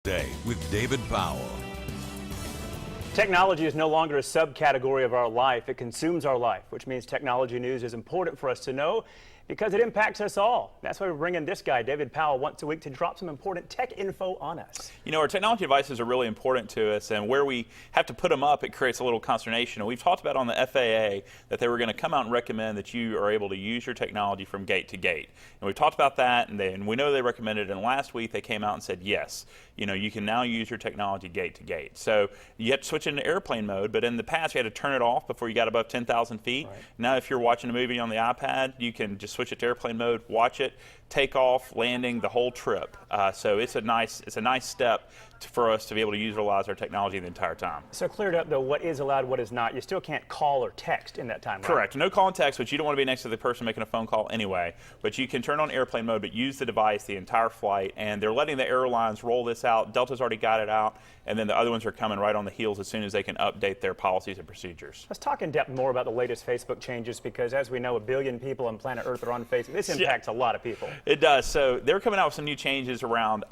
Day with David Powell. Technology is no longer a subcategory of our life. It consumes our life, which means technology news is important for us to know because it impacts us all. That's why we're bringing this guy, David Powell, once a week to drop some important tech info on us. You know, our technology devices are really important to us, and where we have to put them up, it creates a little consternation. And we've talked about on the FAA that they were going to come out and recommend that you are able to use your technology from gate to gate. And we've talked about that, and we know they recommended it, and last week they came out and said, yes, you know, you can now use your technology gate to gate. So you have to switch into airplane mode, but in the past you had to turn it off before you got above 10,000 feet. Right. Now if you're watching a movie on the iPad, you can just switch it to airplane mode, watch it, take off, landing, the whole trip. So it's a nice step for us to be able to utilize our technology the entire time. So cleared up, though, what is allowed, what is not. You still can't call or text in that time, right? Correct. No call and text, but you don't want to be next to the person making a phone call anyway. But you can turn on airplane mode, but use the device the entire flight. And they're letting the airlines roll this out. Delta's already got it out, and then the other ones are coming right on the heels as soon as they can update their policies and procedures. Let's talk in depth more about the latest Facebook changes because, as we know, 1 billion people on planet Earth are on Facebook. This impacts a lot of people. It does. So they're coming out with some new changes around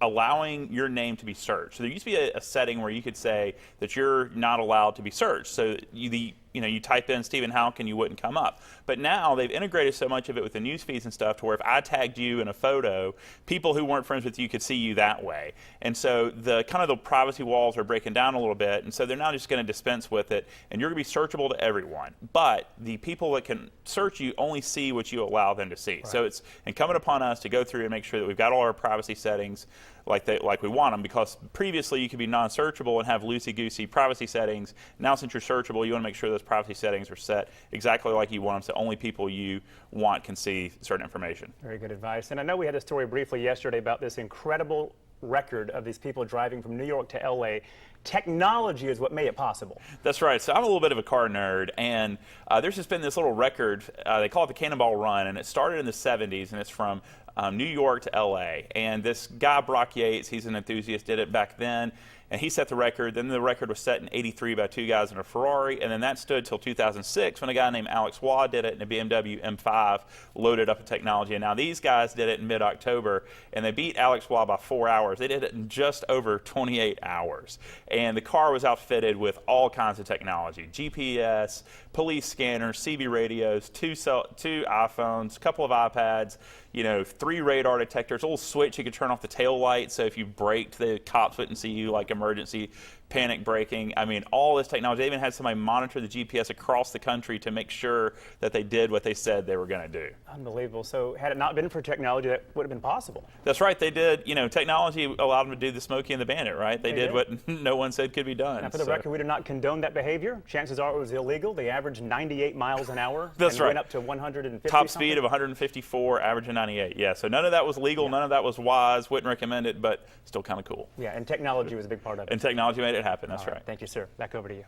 allowing your name to be searched. So there used to be a setting where you could say that you're not allowed to be searched. So you type in Stephen Houck and you wouldn't come up. But now they've integrated so much of it with the news feeds and stuff to where if I tagged you in a photo, people who weren't friends with you could see you that way. And so the privacy walls are breaking down a little bit, and so they're now just going to dispense with it, and you're going to be searchable to everyone. But the people that can search you only see what you allow them to see. Right. So it's incumbent upon us to go through and make sure that we've got all our privacy settings like we want them, because previously you could be non-searchable and have loosey-goosey privacy settings. Now since you're searchable, you want to make sure those privacy settings are set exactly like you want them, so only people you want can see certain information. Very good advice. And I know we had a story briefly yesterday about this incredible record of these people driving from New York to LA. Technology is what made it possible. That's right. So I'm a little bit of a car nerd, and there's just been this little record. They call it the Cannonball Run, and it started in the 70s, and it's from New York to LA. And this guy, Brock Yates, he's an enthusiast, did it back then, and he set the record. Then the record was set in '83 by two guys in a Ferrari, and then that stood till 2006 when a guy named Alex Waugh did it in a BMW M5 loaded up with technology. And now these guys did it in mid-October, and they beat Alex Waugh by 4 hours. They did it in just over 28 hours. And the car was outfitted with all kinds of technology: GPS, police scanners, CB radios, two iPhones, a couple of iPads, 3 radar detectors, a little switch you could turn off the tail light, so if you braked, the cops wouldn't see you, like emergency panic braking. I mean, all this technology. They even had somebody monitor the GPS across the country to make sure that they did what they said they were going to do. Unbelievable. So had it not been for technology, that would have been possible. That's right. They did. Technology allowed them to do the Smokey and the Bandit, right? They did what no one said could be done. Now, for the record, we do not condone that behavior. Chances are it was illegal. They averaged 98 miles an hour. That's and right. Went up to 150. Top speed of 154, average of 98. Yeah. So none of that was legal. Yeah. None of that was wise. Wouldn't recommend it, but still kind of cool. Yeah, and technology was a big part of it. And technology made it happen. That's right. Thank you, sir. Back over to you.